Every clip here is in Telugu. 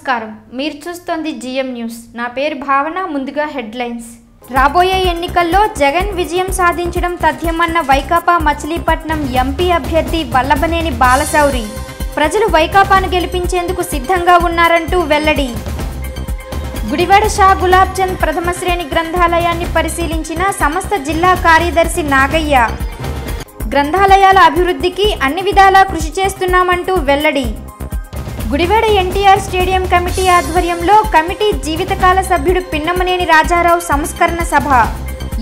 నమస్కారం. మీరు చూస్తోంది జిఎం న్యూస్. నా పేరు భావన. ముందుగా హెడ్లైన్స్. రాబోయే ఎన్నికల్లో జగన్ విజయం సాధించడం తథ్యమన్న వైకాపా మచిలీపట్నం ఎంపీ అభ్యర్థి వల్లభనేని బాలశౌరి. ప్రజలు వైకాపాను గెలిపించేందుకు సిద్ధంగా ఉన్నారంటూ వెల్లడి. గుడివాడ షా గులాబ్ చంద్ ప్రథమ శ్రేణి గ్రంథాలయాన్ని పరిశీలించిన సంస్థ జిల్లా కార్యదర్శి నాగయ్య. గ్రంథాలయాల అభివృద్ధికి అన్ని విధాలా కృషి చేస్తున్నామంటూ వెల్లడి. గుడివాడ ఎన్టీఆర్ స్టేడియం కమిటీ ఆధ్వర్యంలో కమిటీ జీవితకాల సభ్యుడు పిన్నమనేని రాజారావు సంస్కరణ సభ.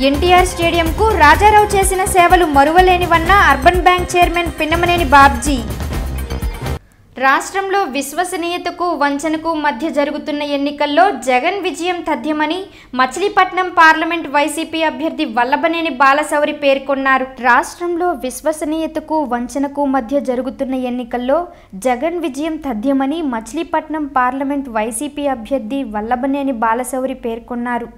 ఎన్టీఆర్ స్టేడియంకు రాజారావు చేసిన సేవలు మరువలేనివన్న urban bank chairman Pinnamaneni Babji. రాష్ట్రంలో విశ్వసనీయతకు వంచనకు మధ్య జరుగుతున్న ఎన్నికల్లో జగన్ విజయం తథ్యమని మచిలీపట్నం పార్లమెంట్ వైసీపీ అభ్యర్థి వల్లభనేని బాలశౌరి పేర్కొన్నారు. రాష్ట్రంలో విశ్వసనీయతకు వంచనకు మధ్య జరుగుతున్న ఎన్నికల్లో జగన్ విజయం తథ్యమని మచిలీపట్నం పార్లమెంట్ వైసీపీ అభ్యర్థి వల్లభనేని బాలశౌరి పేర్కొన్నారు.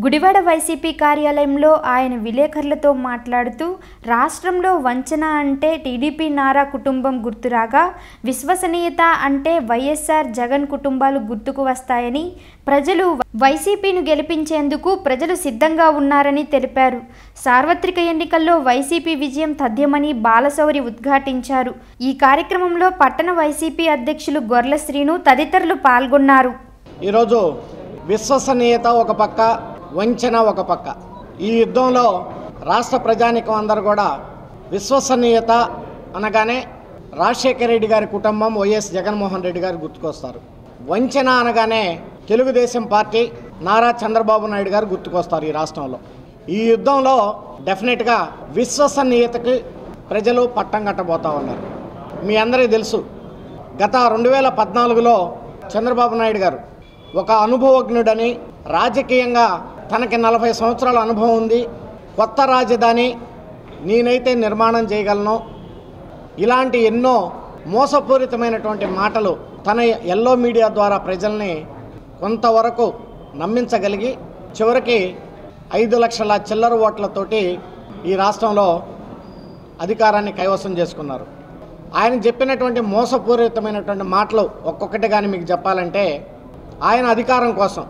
గుడివాడ వైసీపీ కార్యాలయంలో ఆయన విలేకరులతో మాట్లాడుతూ రాష్ట్రంలో వంచన అంటే టీడీపీ నారా కుటుంబం గుర్తురాగా విశ్వసనీయత అంటే వైఎస్ఆర్ జగన్ కుటుంబాలు గుర్తుకు వస్తాయని, ప్రజలు వైసీపీని గెలిపించేందుకు ప్రజలు సిద్ధంగా ఉన్నారని తెలిపారు. సార్వత్రిక ఎన్నికల్లో వైసీపీ విజయం తథ్యమని బాలశౌరి ఉద్ఘాటించారు. ఈ కార్యక్రమంలో పట్టణ వైసీపీ అధ్యక్షులు గొర్ల శ్రీను తదితరులు పాల్గొన్నారు. ఈరోజు విశ్వసనీయత ఒక పక్క, వంచన ఒక పక్క. ఈ యుద్ధంలో రాష్ట్ర ప్రజానికం అందరూ కూడా విశ్వసనీయత అనగానే రాజశేఖర రెడ్డి గారి కుటుంబం, వైఎస్ జగన్మోహన్ రెడ్డి గారు గుర్తుకొస్తారు. వంచన అనగానే తెలుగుదేశం పార్టీ, నారా చంద్రబాబు నాయుడు గారు గుర్తుకొస్తారు. ఈ రాష్ట్రంలో ఈ యుద్ధంలో డెఫినెట్గా విశ్వసనీయతకి ప్రజలు పట్టం కట్టబోతా ఉన్నారు. మీ అందరికీ తెలుసు, గత 2014లో చంద్రబాబు నాయుడు గారు ఒక అనుభవజ్ఞుడని, రాజకీయంగా తనకి 40 సంవత్సరాల అనుభవం ఉంది, కొత్త రాజధాని నేనైతే నిర్మాణం చేయగలను, ఇలాంటి ఎన్నో మోసపూరితమైనటువంటి మాటలు తన ఎల్లో మీడియా ద్వారా ప్రజల్ని కొంతవరకు నమ్మించగలిగి చివరికి 5 లక్షల చిల్లర ఓట్లతోటి ఈ రాష్ట్రంలో అధికారాన్ని కైవసం చేసుకున్నారు. ఆయన చెప్పినటువంటి మోసపూరితమైనటువంటి మాటలు ఒక్కొక్కటి కానీ మీకు చెప్పాలంటే, ఆయన అధికారం కోసం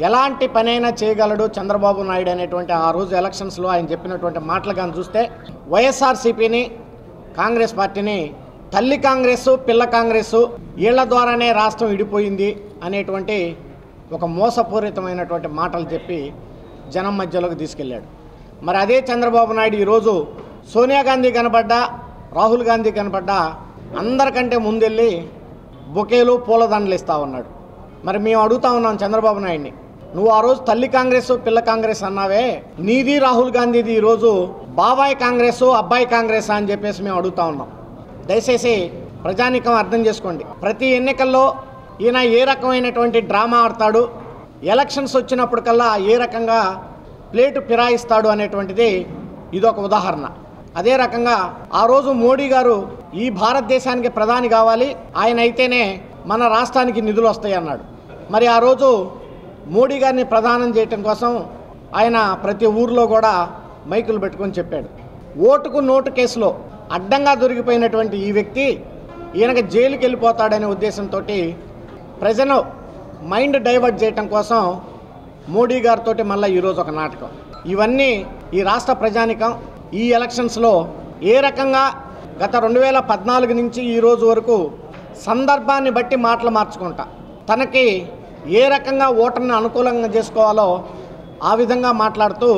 ఎలాంటి పనైనా చేయగలడు చంద్రబాబు నాయుడు అనేటువంటి ఆ రోజు ఎలక్షన్స్లో ఆయన చెప్పినటువంటి మాటలు కానీ చూస్తే వైఎస్ఆర్సీపీని, కాంగ్రెస్ పార్టీని తల్లి కాంగ్రెస్, పిల్ల కాంగ్రెస్ వీళ్ల ద్వారానే రాష్ట్రం విడిపోయింది అనేటువంటి ఒక మోసపూరితమైనటువంటి మాటలు చెప్పి జనం మధ్యలోకి తీసుకెళ్ళాడు. మరి అదే చంద్రబాబు నాయుడు ఈరోజు సోనియా గాంధీ కనపడ్డా, రాహుల్ గాంధీ కనపడ్డా అందరికంటే ముందెళ్ళి బొకేలు, పూలదండలు ఇస్తూ ఉన్నాడు. మరి మేము అడుగుతా ఉన్నాం చంద్రబాబు నాయుడిని, నువ్వు ఆ రోజు తల్లి కాంగ్రెస్, పిల్ల కాంగ్రెస్ అన్నావే, నీది రాహుల్ గాంధీది ఈరోజు బాబాయ్ కాంగ్రెస్, అబ్బాయి కాంగ్రెస్ అని చెప్పేసి మేము అడుగుతా ఉన్నాం. దయచేసి ప్రజానీకం అర్థం చేసుకోండి. ప్రతి ఎన్నికల్లో ఈయన ఏ రకమైనటువంటి డ్రామా ఆడతాడు, ఎలక్షన్స్ వచ్చినప్పటికల్లా ఏ రకంగా ప్లేటు ఫిరాయిస్తాడు అనేటువంటిది ఇదొక ఉదాహరణ. అదే రకంగా ఆ రోజు మోడీ గారు ఈ భారతదేశానికి ప్రధాని కావాలి, ఆయన అయితేనే మన రాష్ట్రానికి నిధులు వస్తాయి అన్నాడు. మరి ఆ రోజు మోడీ గారిని ప్రధానం చేయటం కోసం ఆయన ప్రతి ఊర్లో కూడా మైకులు పెట్టుకొని చెప్పాడు. ఓటుకు నోటు కేసులో అడ్డంగా దొరికిపోయినటువంటి ఈ వ్యక్తి ఈయనకి జైలుకి వెళ్ళిపోతాడనే ఉద్దేశంతో ప్రజలు మైండ్ డైవర్ట్ చేయటం కోసం మోడీ గారితో మళ్ళీ ఈరోజు ఒక నాటకం. ఇవన్నీ ఈ రాష్ట్ర ప్రజానికం ఈ ఎలక్షన్స్లో ఏ రకంగా గత 2014 నుంచి ఈ రోజు వరకు సందర్భాన్ని బట్టి మాటలు మార్చుకుంటా తనకి ఏ రకంగా ఓటర్ని అనుకూలంగా చేసుకోవాలో ఆ విధంగా మాట్లాడుతూ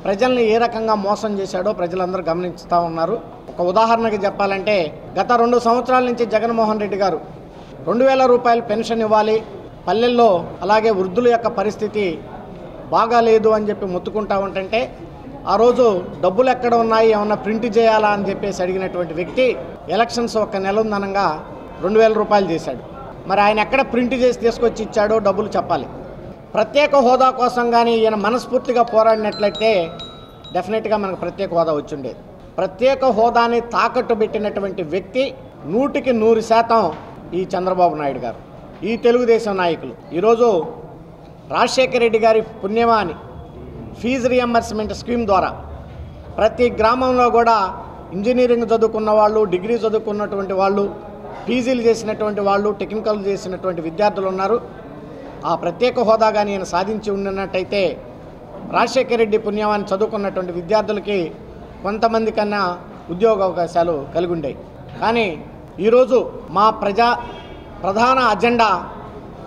ప్రజల్ని ఏ రకంగా మోసం చేశాడో ప్రజలందరూ గమనిస్తూ ఉన్నారు. ఒక ఉదాహరణకి చెప్పాలంటే, గత 2 సంవత్సరాల నుంచి జగన్మోహన్ రెడ్డి గారు 2000 రూపాయలు పెన్షన్ ఇవ్వాలి, పల్లెల్లో అలాగే వృద్ధుల యొక్క పరిస్థితి బాగాలేదు అని చెప్పి మొత్తుకుంటా ఉంటుంటే ఆ రోజు డబ్బులు ఎక్కడ ఉన్నాయి, ఏమన్నా ప్రింట్ చేయాలా అని చెప్పేసి అడిగినటువంటి వ్యక్తి ఎలక్షన్స్ ఒక నెల ఉందనంగా 2000 రూపాయలు చేశాడు. మరి ఆయన ఎక్కడ ప్రింట్ చేసి తీసుకొచ్చి ఇచ్చాడో డబ్బులు చెప్పాలి. ప్రత్యేక హోదా కోసం కానీ ఈయన మనస్ఫూర్తిగా పోరాడినట్లయితే డెఫినెట్గా మనకు ప్రత్యేక హోదా వచ్చిండేది. ప్రత్యేక హోదాని తాకట్టు పెట్టినటువంటి వ్యక్తి 100కి 100% ఈ చంద్రబాబు నాయుడు గారు, ఈ తెలుగుదేశం నాయకులు. ఈరోజు రాజశేఖర రెడ్డి గారి పుణ్యమాని ఫీజు రియంబర్స్మెంట్ స్కీమ్ ద్వారా ప్రతి గ్రామంలో కూడా ఇంజనీరింగ్ చదువుకున్న వాళ్ళు, డిగ్రీ చదువుకున్నటువంటి వాళ్ళు, పీజీలు చేసినటువంటి వాళ్ళు, టెక్నికల్ చేసినటువంటి విద్యార్థులు ఉన్నారు. ఆ ప్రత్యేక హోదా కానీ ఈయన సాధించి ఉన్నట్టయితే రాజశేఖర రెడ్డి పుణ్యమాన్ని చదువుకున్నటువంటి విద్యార్థులకి కొంతమంది కన్నా ఉద్యోగ అవకాశాలు కలిగి ఉండేవి. కానీ ఈరోజు మా ప్రధాన అజెండా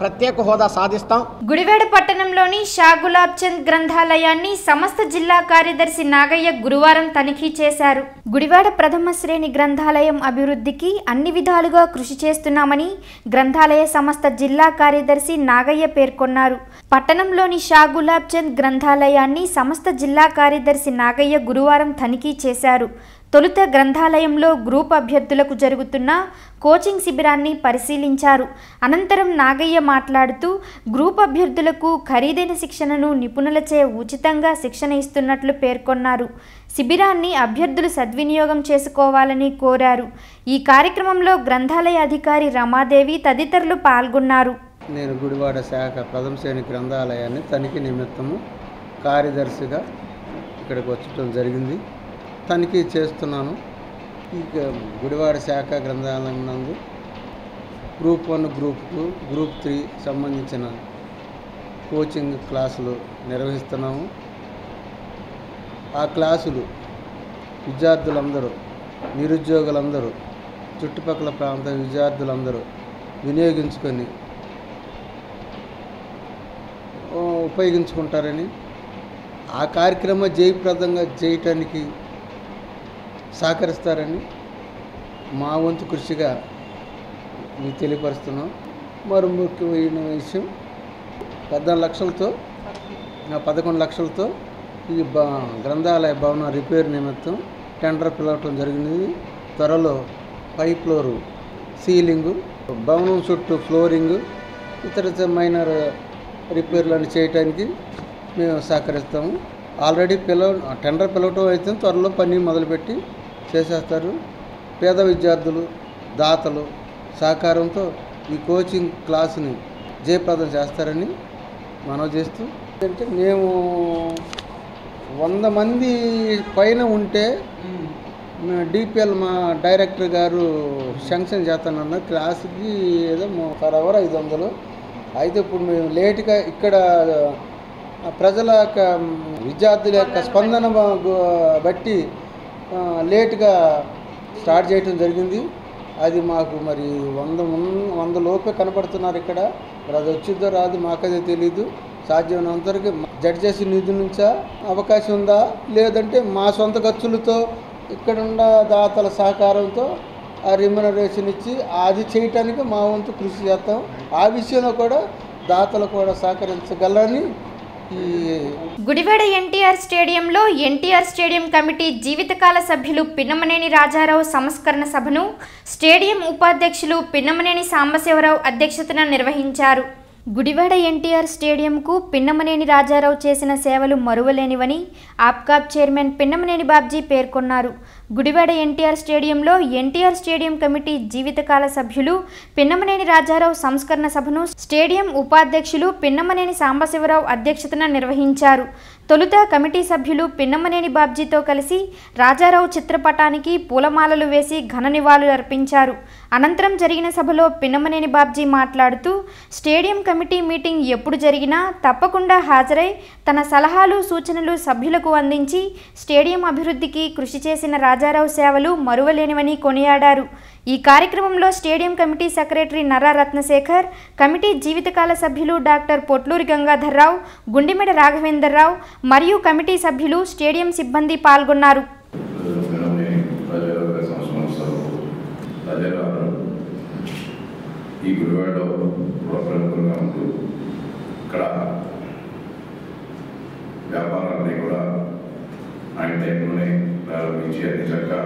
ప్రత్యేక హోదా సాధిస్తాం. గుడివాడ పట్టణంలోని షా గులాబ్ చంద్ గ్రంథాలయాన్ని సమస్త జిల్లా కార్యదర్శి నాగయ్య గురువారం తనిఖీ చేశారు. గుడివాడ ప్రథమ శ్రేణి గ్రంథాలయం అభివృద్ధికి అన్ని విధాలుగా కృషి చేస్తున్నామని గ్రంథాలయ సంస్థ జిల్లా కార్యదర్శి నాగయ్య పేర్కొన్నారు. పట్టణంలోని షా గులాబ్ చంద్ గ్రంథాలయాన్ని సమస్త జిల్లా కార్యదర్శి నాగయ్య గురువారం తనిఖీ చేశారు. తొలుత గ్రంథాలయంలో గ్రూప్ అభ్యర్థులకు జరుగుతున్న కోచింగ్ శిబిరాన్ని పరిశీలించారు. అనంతరం నాగయ్య మాట్లాడుతూ గ్రూప్ అభ్యర్థులకు ఖరీదైన శిక్షణను నిపుణులచే ఉచితంగా శిక్షణ ఇస్తున్నట్లు పేర్కొన్నారు. శిబిరాన్ని అభ్యర్థులు సద్వినియోగం చేసుకోవాలని కోరారు. ఈ కార్యక్రమంలో గ్రంథాలయ అధికారి రమాదేవి తదితరులు పాల్గొన్నారు. నేను గుడివాడ శాఖ ప్రథమ శ్రేణి గ్రంథాలయాన్ని తనిఖీ నిమిత్తము కార్యదర్శిగా ఇక్కడికి వచ్చటం జరిగింది. తనిఖీ చేస్తున్నాను. ఈ గుడివాడ శాఖ గ్రంథాలయం నందు గ్రూప్ 1, గ్రూప్ 2, గ్రూప్ 3 సంబంధించిన కోచింగ్ క్లాసులు నిర్వహిస్తున్నాము. ఆ క్లాసులు విద్యార్థులందరూ, నిరుద్యోగులందరూ, చుట్టుపక్కల ప్రాంత విద్యార్థులందరూ వినియోగించుకొని ఉపయోగించుకుంటారని, ఆ కార్యక్రమం జయప్రదంగా చేయటానికి సహకరిస్తారని మా వంతు కృషిగా మీకు తెలియపరుస్తున్నాం. మరో ముఖ్యమైన విషయం, 11 లక్షలతో ఈ గ్రంథాలయ భవనం రిపేర్ నిమిత్తం టెండర్ పిలవటం జరిగింది. త్వరలో పై ఫ్లోరు, సీలింగు, భవనం చుట్టూ ఫ్లోరింగు, ఇతర మైనర్ రిపేర్లను చేయడానికి మేము సహకరిస్తాము. ఆల్రెడీ టెండర్ పిలవటం అయితే త్వరలో పని మొదలుపెట్టి చేసేస్తారు. పేద విద్యార్థులు, దాతలు సహకారంతో ఈ కోచింగ్ క్లాసుని జయప్రదం చేస్తారని మనవి చేస్తూ, అంటే మేము 100 మంది పైన ఉంటే డిపిఎల్ మా డైరెక్టర్ గారు శాంక్షన్ చేస్తానన్న క్లాసుకి ఏదో పర్ అవర్ 500. అయితే ఇప్పుడు మేము లేటుగా ఇక్కడ ప్రజల యొక్క విద్యార్థుల యొక్క స్పందన బట్టి లేటుగా స్టార్ట్ చేయటం జరిగింది. అది మాకు మరి 100 లోపే కనపడుతున్నారు ఇక్కడ. మరి అది వచ్చిందో రాదు మాకదే తెలీదు. సాధ్యమైనంతవరకు జడ్జెస్ నిధుల నుంచా అవకాశం ఉందా, లేదంటే మా సొంత ఖర్చులతో ఇక్కడున్న దాతల సహకారంతో ఆ రిమ్యునరేషన్ ఇచ్చి అది చేయటానికి మా వంతు కృషి చేస్తాం. ఆ విషయంలో కూడా దాతలు కూడా సహకరించగలరని. గుడివాడ ఎన్టీఆర్ స్టేడియంలో ఎన్టీఆర్ స్టేడియం కమిటీ జీవితకాల సభ్యులు పిన్నమనేని రాజారావు సంస్కరణ సభను స్టేడియం ఉపాధ్యక్షులు పిన్నమనేని సాంబశివరావు అధ్యక్షతన నిర్వహించారు. గుడివాడ ఎన్టీఆర్ స్టేడియంకు పిన్నమనేని రాజారావు చేసిన సేవలు మరువలేనివని ఆప్కాబ్ చైర్మన్ పిన్నమనేని బాబ్జీ పేర్కొన్నారు. గుడివాడ ఎన్టీఆర్ స్టేడియంలో ఎన్టీఆర్ స్టేడియం కమిటీ జీవితకాల సభ్యులు పిన్నమనేని రాజారావు సంస్కరణ సభను స్టేడియం ఉపాధ్యక్షులు పిన్నమనేని సాంబశివరావు అధ్యక్షతన నిర్వహించారు. తొలుత కమిటీ సభ్యులు పిన్నమనేని బాబ్జీతో కలిసి రాజారావు చిత్రపటానికి పూలమాలలు వేసి ఘన నివాళులు అర్పించారు. అనంతరం జరిగిన సభలో పిన్నమనేని బాబ్జీ మాట్లాడుతూ, స్టేడియం కమిటీ మీటింగ్ ఎప్పుడు జరిగినా తప్పకుండా హాజరై తన సలహాలు, సూచనలు సభ్యులకు అందించి స్టేడియం అభివృద్ధికి కృషి చేసిన రాజారావు సేవలు మరువలేనివని కొనియాడారు. ఈ కార్యక్రమంలో stadium committee secretary Narra Ratnasekhar, committee జీవితకాల సభ్యులు డాక్టర్ పొట్లూరి గంగాధర్రావు, గుండిమెడ రాఘవేందర్రావు మరియు కమిటీ సభ్యులు, స్టేడియం సిబ్బంది పాల్గొన్నారు. ఈ గుడివాడలో ప్రముఖంగా ఉంటూ ఇక్కడ వ్యాపారాన్ని కూడా ఆయన టైంలోనే ప్రారంభించి అన్ని చక్కగా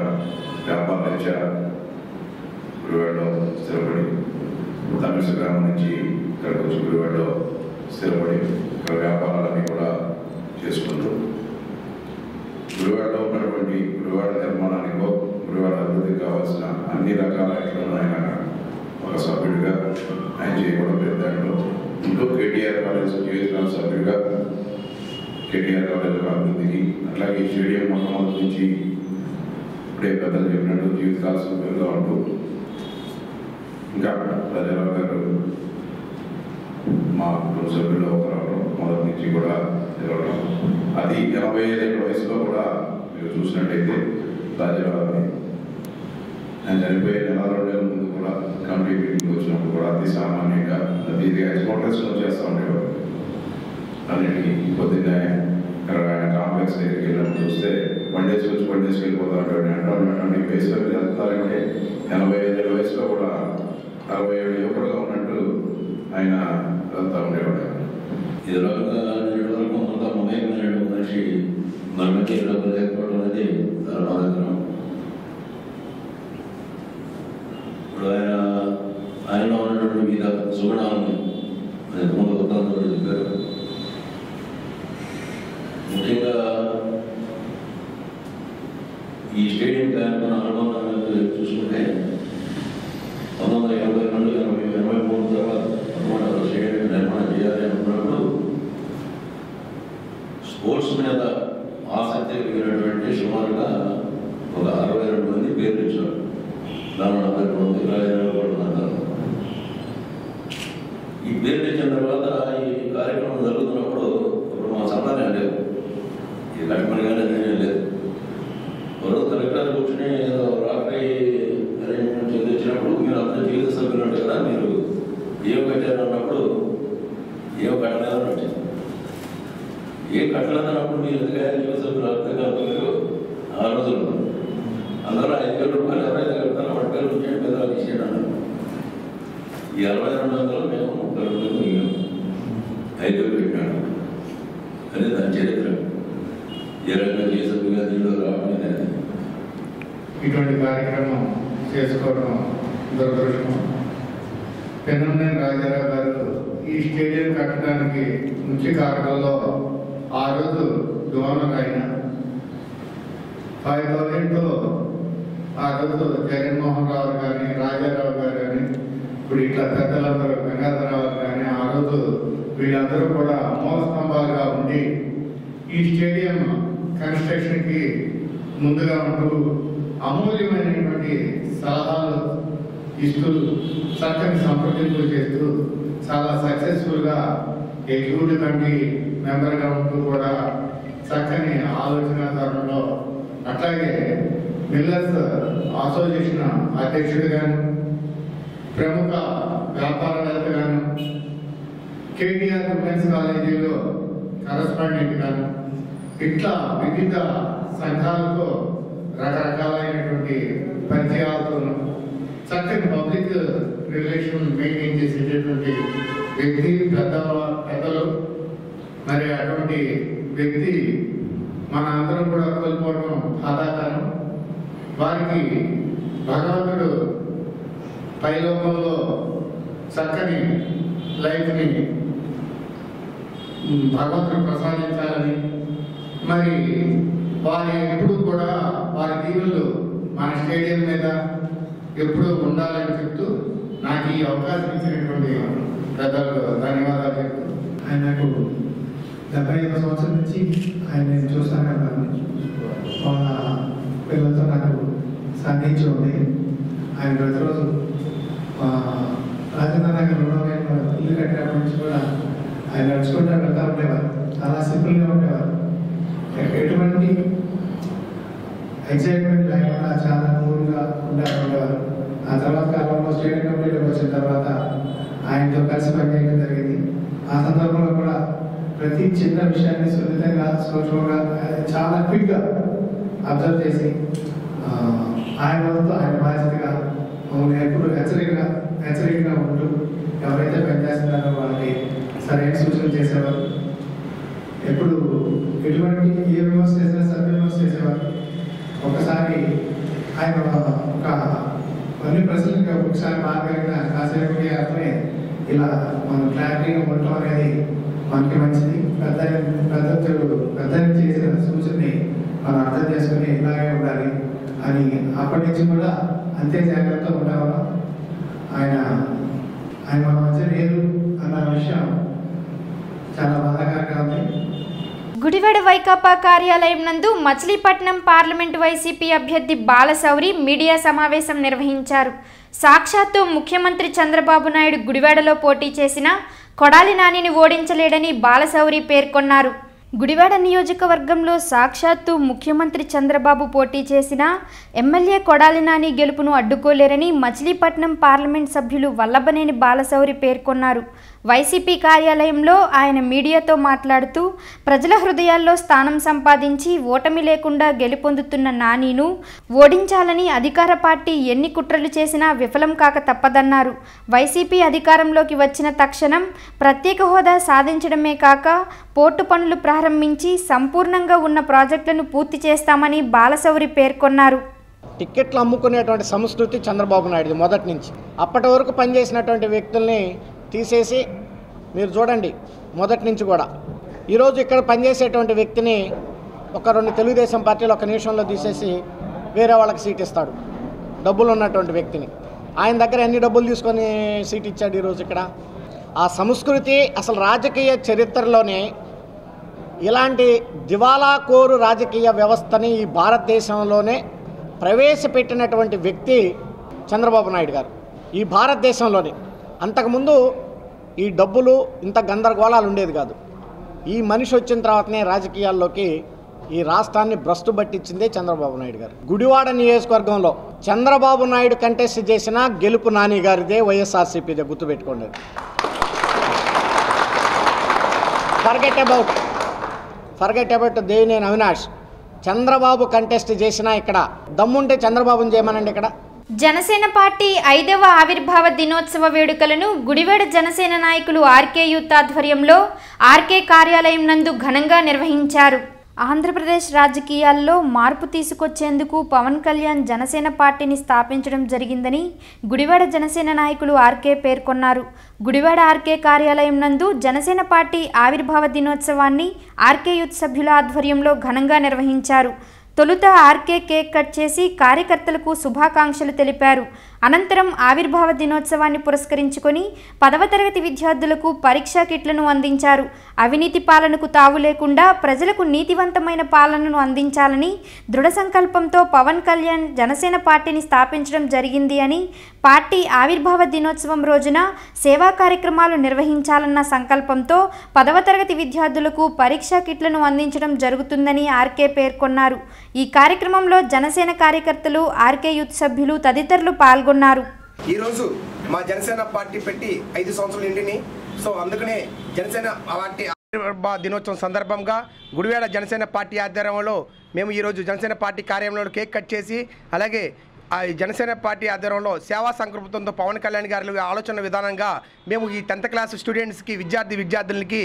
వ్యాపారరీత్యా గుడివాడలో స్థిరపడి, తమిళ గ్రామం నుంచి ఇక్కడికి వచ్చి గుడివాడలో స్థిరపడి ఇక్కడ వ్యాపారాలన్నీ కూడా చేసుకుంటూ గుడివాడలో ఉన్నటువంటి గుడివాడ నిర్మాణానికో గుడివాడ అభివృద్ధికి కావాల్సిన అన్ని రకాల ఆయన ఒక సభ్యుడిగా ఆయన చేయడం పెద్దాంట్లో ఇంకో కేటీఆర్ కాలేజ్ జీవితకాల సభ్యుడిగా కేటీఆర్ కాలేజ్ అభివృద్ధికి, అట్లాగే స్టేడియం మొట్టమొదటి నుంచి ఇప్పుడే పెద్దలు చెప్పినట్టు జీవితకాల సభ్యులుగా ఉంటూ ఇంకా రాజారావు గారు మా కుటుంబ సభ్యుల్లో ఒకరు మొదటి నుంచి కూడా తిరగడం, అది 85 వయసులో కూడా మీరు చూసినట్టయితే రాజారావుని ఆయన చనిపోయే నెల 2 నెలల ముందు కూడా కమిటీ మీటింగ్ వచ్చినప్పుడు కూడా అతి సామాన్యంగా అది ఎక్స్పోర్టర్స్లో చేస్తూ ఉండేవారు. అన్నిటికీ పొద్దున్నే ఆయన కాంప్లెక్స్ దగ్గరికి వెళ్ళినప్పుడు చూస్తే 1 days వచ్చి 1 days వెళ్ళిపోతూ ఉంటాడు. అంటే ఈ వయసులో మీరు వెళ్తారంటే 85 వయసులో కూడా 67 యువకుడుగా ఉన్నట్టు ఆయన వెళ్తూ ఉండేవాడు. ఇది రకంగా వరకు మొత్తం మమేకమైన మనిషి మన మధ్య లేకపోవడం అనేది చాలా బాధాకరం. ఇప్పుడు ఆయనలో ఉన్నటువంటి వివిధ సుగుణాలను ఇంతకుముందు ఉత్తరంతో చెప్పారు. ముఖ్యంగా ఈ స్టేడియం కార్యక్రమం అనుభవం చూసుకుంటే 1982-83 తర్వాత స్టేడియం నిర్మాణం చేయాలి అనుకున్నప్పుడు స్పోర్ట్స్ మీద ఆసక్తి కలిగినటువంటి సుమారుగా ఒక 62 మంది పేర్లు ఇచ్చారు. దానిలో 22 అంటారు. ఈ పేర్లు ఇచ్చిన తర్వాత ఈ కార్యక్రమం జరుగుతున్నప్పుడు ఇప్పుడు మా సంతానం లేదు, ఇది కట్టుబడిగానే లేదు. రోజు కలెక్టర్ కూర్చొని రాత్రి అరేంజ్మెంట్ చెందించినప్పుడు మీరు అందరూ జీవిత సభ్యులు ఉంటారు కదా, మీరు ఏం కట్టారు అన్నప్పుడు ఏం కట్టలేదని వచ్చింది. ఏం కట్టలేదన్నప్పుడు మీరు ఎందుకంటే జీవిత సభ్యులు అర్థం కాదు. మీరు ఆ రోజుల్లో అందరూ 5,000 రూపాయలు ఎవరైతే కడతారో 10,000 నుంచి పెద్దలు ఇచ్చేయడం అన్నారు. ఈ 6200 మేము 30 మిగిలినాం, 5,000 పెట్టినాడు. అదే దాని చరిత్ర. ఏ రకంగా జీవిత సభ్యులుగా దీనిలో రావడం అనేది ఇటువంటి కార్యక్రమం చేసుకోవడం దురదృష్టం. పెన్నునేని రాజారావు గారు ఈ స్టేడియం కట్టడానికి ముఖ్య కారణంలో ఆ రోజు గవర్నర్ అయిన 5,000తో ఆ రోజు జగన్మోహన్ రావు కానీ రాజారావు గారు కానీ ఇప్పుడు ఇట్లా పెద్దలందరూ గంగాధరరావు కానీ ఆ రోజు వీళ్ళందరూ కూడా మూల స్తంభాలుగా ఉండి ఈ స్టేడియం కన్స్ట్రక్షన్కి ముందుగా ఉంటూ అమూల్యమైనటువంటి సలహాలు ఇస్తూ చక్కని సంప్రదింపులు చేస్తూ చాలా సక్సెస్ఫుల్గా ఎగ్జిక్యూటివ్ కమిటీ మెంబర్గా ఉంటూ కూడా చక్కని ఆలోచన ధోరణిలో, అట్లాగే మిల్లర్స్ అసోసియేషన్ అధ్యక్షుడిగాను, ప్రముఖ వ్యాపారవేత్తగాను, కేటీఆర్ ఉమెన్స్ కాలేజీలో కరస్పాండెంట్గాను, ఇట్లా వివిధ సంఘాలతో రకరకాలైనటువంటి పరిచయాలతో చక్కని పబ్లిక్ రిలేషన్ మెయింటైన్ చేసేటటువంటి వ్యక్తి పెద్దలు. మరి అటువంటి వ్యక్తి మన అందరం కూడా కోల్పోవడం బాధాకరం. వారికి భగవంతుడు పైలోకంలో చక్కని లైఫ్ని భగవంతుడు ప్రసాదించాలని, మరి వారి ఎప్పుడు కూడా వారి దీవులు మన స్టేడియం మీద ఎప్పుడు ఉండాలని చెప్తూ నాకు ఈ అవకాశం ఇచ్చినటువంటి పెద్దలకు ధన్యవాదాలు చెప్తూ, ఆయనకు 75 సంవత్సరం నుంచి ఆయన నేను చూస్తాను కదా, వాళ్ళ పిల్లలతో నాకు సాధించి ఉంది. ఆయన ప్రతిరోజు రాజేంద్ర నగర్ 2 ఇల్లు కట్టినప్పటి నుంచి కూడా ఆయన నడుచుకుంటూ వెళ్తూ ఉండేవారు. చాలా సింపుల్గా ఉండేవారు, ఎటువంటి ఎగ్జైట్మెంట్ లేకుండా చాలా కూల్గా ఉండేవారు. ఆ తర్వాత కాలంలో స్టేట్ కమిటీలోకి వచ్చిన తర్వాత ఆయనతో కలిసి పనిచేయడం జరిగింది. ఆ సందర్భంలో కూడా ప్రతి చిన్న విషయాన్ని సున్నితంగా సూక్ష్మంగా చాలా క్విక్గా అబ్జర్వ్ చేసి ఆయన వంతు ఆయన బాధ్యతగా మమ్మల్ని ఎప్పుడు హెచ్చరికగా ఉంటూ ఎవరైతే పనిచేస్తున్నారో వాళ్ళకి సరైన సూచన చేసేవారు. ఎప్పుడు ఎటువంటి ఏ విమర్శ చేసినా సద్విమర్శ చేసేవారు. ఒకసారి ఆయన కొన్ని ప్రశ్నలకు ఒకసారి మాట్లాడిన కాసేపటి అర్థమే ఇలా మనం క్లారిటీగా ఉండటం అనేది మనకి మంచిది. పెద్ద చేసిన సూచనని మనం అర్థం చేసుకుని ఇలాగే ఉండాలి అని అప్పటి నుంచి కూడా అంతే జాగ్రత్తగా ఉండేవాళ్ళం. ఆయన మన మధ్య లేరు అన్న విషయం చాలా బాధాకరంగా ఉంది. గుడివాడ వైకాపా కార్యాలయం నందు మచిలీపట్నం పార్లమెంటు వైసీపీ అభ్యర్థి బాలశౌరి మీడియా సమావేశం నిర్వహించారు. సాక్షాత్తు ముఖ్యమంత్రి చంద్రబాబు నాయుడు గుడివాడలో పోటీ చేసిన కొడాలి నానిని ఓడించలేడని బాలశౌరి పేర్కొన్నారు. గుడివాడ నియోజకవర్గంలో సాక్షాత్తు ముఖ్యమంత్రి చంద్రబాబు పోటీ చేసిన ఎమ్మెల్యే కొడాలి నాని గెలుపును అడ్డుకోలేరని మచిలీపట్నం పార్లమెంట్ సభ్యులు వల్లభనేని బాలశౌరి పేర్కొన్నారు. వైసీపీ కార్యాలయంలో ఆయన మీడియాతో మాట్లాడుతూ ప్రజల హృదయాల్లో స్థానం సంపాదించి ఓటమి లేకుండా గెలుపొందుతున్న నానిను ఓడించాలని అధికార పార్టీ ఎన్ని కుట్రలు చేసినా విఫలం కాక తప్పదన్నారు. వైసీపీ అధికారంలోకి వచ్చిన తక్షణం ప్రత్యేక హోదా సాధించడమే కాక పోర్టు పనులు ప్రారంభించి సంపూర్ణంగా ఉన్న ప్రాజెక్టులను పూర్తి చేస్తామని బాలశౌరి పేర్కొన్నారు. టిక్కెట్లు అమ్ముకునేటువంటి సంస్కృతి చంద్రబాబు నాయుడు మొదటి నుంచి అప్పటి వరకు పనిచేసినటువంటి వ్యక్తుల్ని తీసేసి మీరు చూడండి మొదటి నుంచి కూడా ఈరోజు ఇక్కడ పనిచేసేటువంటి వ్యక్తిని ఒక 2 తెలుగుదేశం పార్టీలు ఒక నిమిషంలో తీసేసి వేరే వాళ్ళకి సీట్ ఇస్తాడు. డబ్బులు ఉన్నటువంటి వ్యక్తిని ఆయన దగ్గర ఎన్ని డబ్బులు తీసుకొని సీట్ ఇచ్చాడు ఈరోజు ఇక్కడ. ఆ సంస్కృతి అసలు రాజకీయ చరిత్రలోనే ఇలాంటి దివాలాకోరు రాజకీయ వ్యవస్థని ఈ భారతదేశంలోనే ప్రవేశపెట్టినటువంటి వ్యక్తి చంద్రబాబు నాయుడు గారు ఈ భారతదేశంలోనే. అంతకుముందు ఈ డబ్బులు ఇంత గందరగోళాలు ఉండేది కాదు. ఈ మనిషి వచ్చిన తర్వాతనే రాజకీయాల్లోకి ఈ రాష్ట్రాన్ని భ్రష్టు పట్టించిందే చంద్రబాబు నాయుడు గారు. గుడివాడ నియోజకవర్గంలో చంద్రబాబు నాయుడు కంటెస్ట్ చేసిన గెలుపు నాని గారిదే, వైఎస్ఆర్సీపీదే, గుర్తుపెట్టుకోండి. Forget about Devineni Avinash. Chandrababu contest చేసినా ఇక్కడ దమ్ముంటే చంద్రబాబుని చేయమనండి. ఇక్కడ జనసేన పార్టీ 5వ ఆవిర్భావ దినోత్సవ వేడుకలను గుడివాడ జనసేన నాయకులు ఆర్కే యూత్ ఆధ్వర్యంలో ఆర్కే కార్యాలయం నందు ఘనంగా నిర్వహించారు. ఆంధ్రప్రదేశ్ రాజకీయాల్లో మార్పు తీసుకొచ్చేందుకు పవన్ కళ్యాణ్ జనసేన పార్టీని స్థాపించడం జరిగిందని గుడివాడ జనసేన నాయకులు ఆర్కే పేర్కొన్నారు. గుడివాడ ఆర్కే కార్యాలయం నందు జనసేన పార్టీ ఆవిర్భావ దినోత్సవాన్ని ఆర్కే యూత్ సభ్యుల ఆధ్వర్యంలో ఘనంగా నిర్వహించారు. తొలుత ఆర్కే కేక్ కట్ చేసి కార్యకర్తలకు శుభాకాంక్షలు తెలిపారు. అనంతరం ఆవిర్భావ దినోత్సవాన్ని పురస్కరించుకొని 10వ తరగతి విద్యార్థులకు పరీక్షా కిట్లను అందించారు. అవినీతి పాలనకు తావు లేకుండా ప్రజలకు నీతివంతమైన పాలనను అందించాలని దృఢ సంకల్పంతో పవన్ కళ్యాణ్ జనసేన పార్టీని స్థాపించడం జరిగింది అని, పార్టీ ఆవిర్భావ దినోత్సవం రోజున సేవా కార్యక్రమాలు నిర్వహించాలన్న సంకల్పంతో 10వ తరగతి విద్యార్థులకు పరీక్షా కిట్లను అందించడం జరుగుతుందని ఆర్కే పేర్కొన్నారు. ఈ కార్యక్రమంలో జనసేన కార్యకర్తలు, ఆర్కే యూత్ సభ్యులు తదితరులు పాల్గొన్నారు. ఈరోజు మా జనసేన పార్టీ పెట్టి 5 సంవత్సరాలు నిండిని. సో అందుకనే జనసేన పార్టీ దినోత్సవం సందర్భంగా గుడివాడ జనసేన పార్టీ ఆధ్వర్యంలో మేము ఈరోజు జనసేన పార్టీ కార్యాలయంలో కేక్ కట్ చేసి, అలాగే ఆ జనసేన పార్టీ ఆధ్వర్యంలో సేవా సంకల్పంతో పవన్ కళ్యాణ్ గారి ఆలోచన విధానంగా మేము ఈ 10th క్లాస్ స్టూడెంట్స్కి విద్యార్థులకి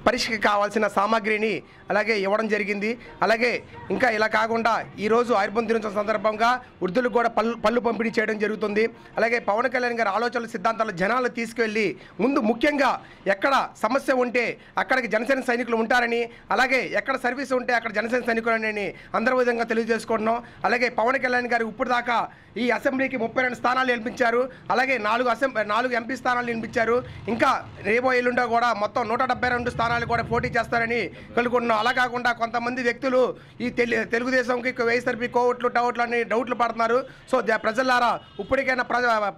పరీక్షకి కావాల్సిన సామాగ్రిని అలాగే ఇవ్వడం జరిగింది. అలాగే ఇంకా ఇలా కాకుండా ఈరోజు ఆవిర్భావ దినోత్సవం సందర్భంగా వృద్ధులకు కూడా పళ్ళు పంపిణీ చేయడం జరుగుతుంది. అలాగే పవన్ కళ్యాణ్ గారి ఆలోచనల సిద్ధాంతాలు జనాలు తీసుకెళ్ళి ముందు ముఖ్యంగా ఎక్కడ సమస్య ఉంటే అక్కడికి జనసేన సైనికులు ఉంటారని, అలాగే ఎక్కడ సర్వీస్ ఉంటే అక్కడ జనసేన సైనికులు అని అందరి విధంగా తెలియజేసుకుంటున్నాం. అలాగే పవన్ కళ్యాణ్ గారు ఇప్పుడు దాకా ఈ అసెంబ్లీకి 32 స్థానాలు నిలిపించారు. అలాగే 4 ఎంపీ స్థానాలు నిలిపించారు. ఇంకా రేపో ఎల్లుండో కూడా మొత్తం 172 స్థానాలు కూడా పోటీ చేస్తారని కలుగుతున్నాం. అలా కాకుండా కొంతమంది వ్యక్తులు ఈ తెలుగుదేశంకి వైఎస్ఆర్పీ కోవట్లు టవట్లు అని డౌట్లు పడుతున్నారు. సో ప్రజలారా ఇప్పటికైనా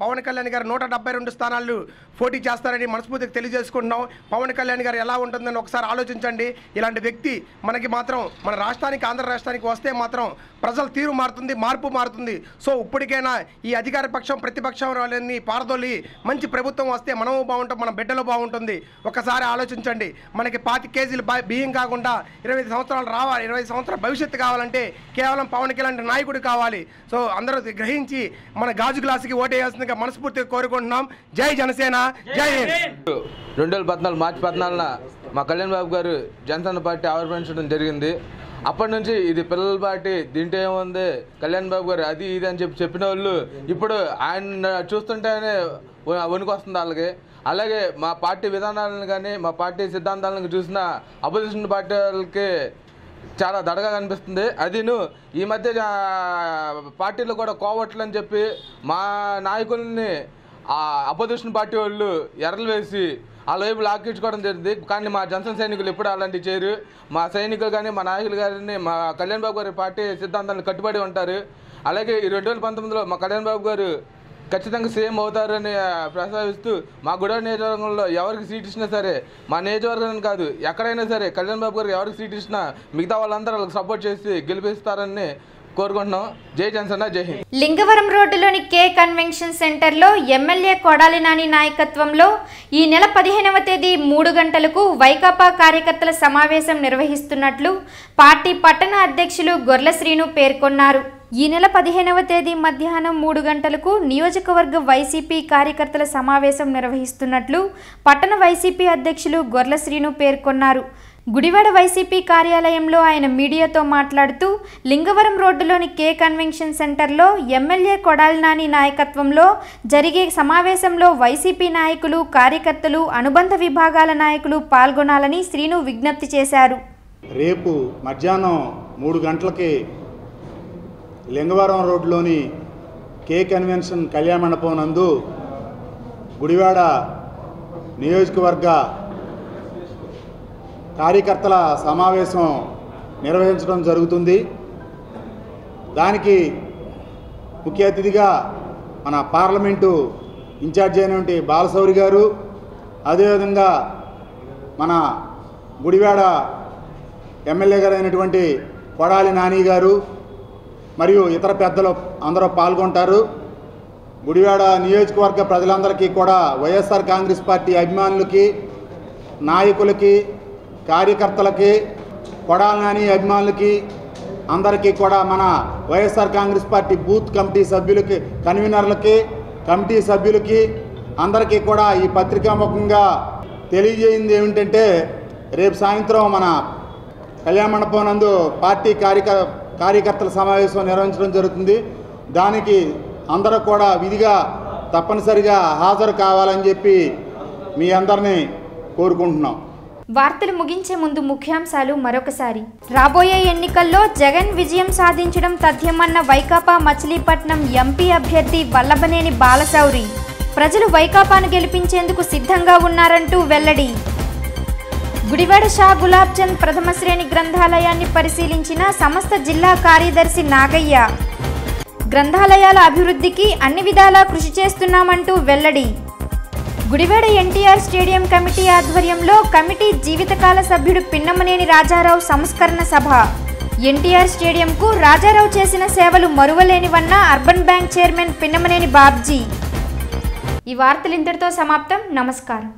పవన్ కళ్యాణ్ గారు 172 స్థానాలు పోటీ చేస్తారని మనస్ఫూర్తిగా తెలియజేసుకుంటున్నాం. పవన్ కళ్యాణ్ గారు ఎలా ఉంటుందని ఒకసారి ఆలోచించండి. ఇలాంటి వ్యక్తి మనకి మాత్రం మన రాష్ట్రానికి, ఆంధ్ర రాష్ట్రానికి వస్తే మాత్రం ప్రజల తీరు మారుతుంది, మార్పు మారుతుంది. సో ఇప్పటికైనా ఈ అధికార పక్షం ప్రతిపక్షం వాళ్ళని పారదోలి మంచి ప్రభుత్వం వస్తే మనము బాగుంటాం, మన బిడ్డలు బాగుంటుంది. ఒకసారి ఆలోచించండి. మనకి 25 కేజీలు బియ్యం కాకుండా 25 సంవత్సరాలు రావాలి, 25 సంవత్సరాల భవిష్యత్తు కావాలంటే కేవలం పవన్ కళ్యాణ్ నాయకుడు కావాలి. సో అందరూ గ్రహించి మన గాజు గ్లాసుకి ఓటేయాల్సిందిగా మనస్ఫూర్తిగా కోరుకుంటున్నాం. జై జనసేన, జై హింద్. 2014 మార్చి 14న మా కళ్యాణ్ బాబు గారు జనసేన పార్టీ ఆవిర్భవించడం జరిగింది. అప్పటి నుంచి ఇది పిల్లల పార్టీ, దీంట్లో ఏముంది కళ్యాణ్ బాబు గారు అది ఇది అని చెప్పిన వాళ్ళు ఇప్పుడు ఆయన చూస్తుంటేనే వణుకొస్తుంది వాళ్ళకి. అలాగే మా పార్టీ విధానాలను కానీ మా పార్టీ సిద్ధాంతాలను చూసిన అపోజిషన్ పార్టీ వాళ్ళకి చాలా దడగా కనిపిస్తుంది. అదిను ఈ మధ్య పార్టీలో కూడా కోవట్లు అని చెప్పి మా నాయకుల్ని అపోజిషన్ పార్టీ వాళ్ళు ఎర్రలు వేసి వాళ్ళ వైపు లాక్కించుకోవడం జరిగింది. కానీ మా జనసేన సైనికులు ఎప్పుడు అలాంటివి చేయరు. మా సైనికులు కానీ మా నాయకులు కానీ మా కళ్యాణ్ బాబు గారి పార్టీ సిద్ధాంతాలను కట్టుబడి ఉంటారు. అలాగే ఈ 2019లో మా కళ్యాణ్ బాబు గారు ఖచ్చితంగా సీఎం అవుతారని ప్రస్తావిస్తూ మా గుడివాడ నియోజకవర్గంలో ఎవరికి సీట్ ఇచ్చినా సరే, మా నియోజకవర్గాన్ని కాదు ఎక్కడైనా సరే కళ్యాణ్ బాబు గారికి ఎవరికి సీట్ ఇచ్చినా మిగతా వాళ్ళందరూ వాళ్ళకి సపోర్ట్ చేసి గెలిపిస్తారని కోరుకుంటున్నాం. జై జనసేన, జై హింద్. లింగవరం రోడ్డులోని కే కన్వెన్షన్ సెంటర్లో ఎమ్మెల్యే కొడాలి నాని నాయకత్వంలో ఈ నెల 15వ తేదీ 3 గంటలకు వైకాపా కార్యకర్తల సమావేశం నిర్వహిస్తున్నట్లు పార్టీ పట్టణ అధ్యక్షులు గొర్ల శ్రీను పేర్కొన్నారు. ఈ నెల 15వ తేదీ మధ్యాహ్నం 3 గంటలకు నియోజకవర్గ వైసీపీ కార్యకర్తల సమావేశం నిర్వహిస్తున్నట్లు పట్టణ వైసీపీ అధ్యక్షులు గొర్ల శ్రీను పేర్కొన్నారు. గుడివాడ వైసీపీ కార్యాలయంలో ఆయన మీడియాతో మాట్లాడుతూ లింగవరం రోడ్డులోని కే కన్వెన్షన్ సెంటర్లో ఎమ్మెల్యే కొడాలి నాని నాయకత్వంలో జరిగే సమావేశంలో వైసీపీ నాయకులు, కార్యకర్తలు, అనుబంధ విభాగాల నాయకులు పాల్గొనాలని శ్రీను విజ్ఞప్తి చేశారు. రేపు మధ్యాహ్నం 3 గంటలకి లింగవరం రోడ్లోని కే కన్వెన్షన్ కళ్యాణ మండపం నందు గుడివాడ నియోజకవర్గ కార్యకర్తల సమావేశం నిర్వహించడం జరుగుతుంది. దానికి ముఖ్య అతిథిగా మన పార్లమెంటు ఇన్ఛార్జి అయినటువంటి బాలశౌరి గారు, అదేవిధంగా మన గుడివాడ ఎమ్మెల్యే గారు అయినటువంటి కొడాలి నాని గారు మరియు ఇతర పెద్దలు అందరూ పాల్గొంటారు. గుడివాడ నియోజకవర్గ ప్రజలందరికీ కూడా వైఎస్ఆర్ కాంగ్రెస్ పార్టీ అభిమానులకి, నాయకులకి, కార్యకర్తలకి, కొడాలి నాని అభిమానులకి అందరికీ కూడా మన YSR Congress party booth committee సభ్యులకి, కన్వీనర్లకి, కమిటీ సభ్యులకి అందరికీ కూడా ఈ పత్రికాముఖంగా తెలియజేయింది ఏమిటంటే రేపు సాయంత్రం మన కళ్యాణ మండపం నందు పార్టీ కార్యకర్తల సమావేశం నిర్వహించడం జరుగుతుంది. దానికి అందరూ కూడా విధిగా తప్పనిసరిగా హాజరు కావాలని చెప్పి మీ అందరినీ కోరుకుంటున్నాం. వార్తలు ముగించే ముందు ముఖ్యాంశాలు మరొకసారి. రాబోయే ఎన్నికల్లో జగన్ విజయం సాధించడం తథ్యమన్న వైకాపా మచిలీపట్నం ఎంపీ అభ్యర్థి వల్లభనేని బాలశౌరి. ప్రజలు వైకాపాను గెలిపించేందుకు సిద్ధంగా ఉన్నారంటూ వెల్లడి. గుడివాడ షా గులాబ్ చంద్ ప్రథమ శ్రేణి గ్రంథాలయాన్ని పరిశీలించిన సంస్థ జిల్లా కార్యదర్శి నాగయ్య. గ్రంథాలయాల అభివృద్ధికి అన్ని విధాలా కృషి చేస్తున్నామంటూ వెల్లడి. గుడివాడ ఎన్టీఆర్ స్టేడియం కమిటీ ఆధ్వర్యంలో కమిటీ జీవితకాల సభ్యుడు పిన్నమనేని రాజారావు సంస్కరణ సభ. ఎన్టీఆర్ స్టేడియంకు రాజారావు చేసిన సేవలు మరువలేనివన్న urban bank chairman Pinnamaneni Babji. ఈ వార్తలు ఇంతటితో సమాప్తం. నమస్కారం.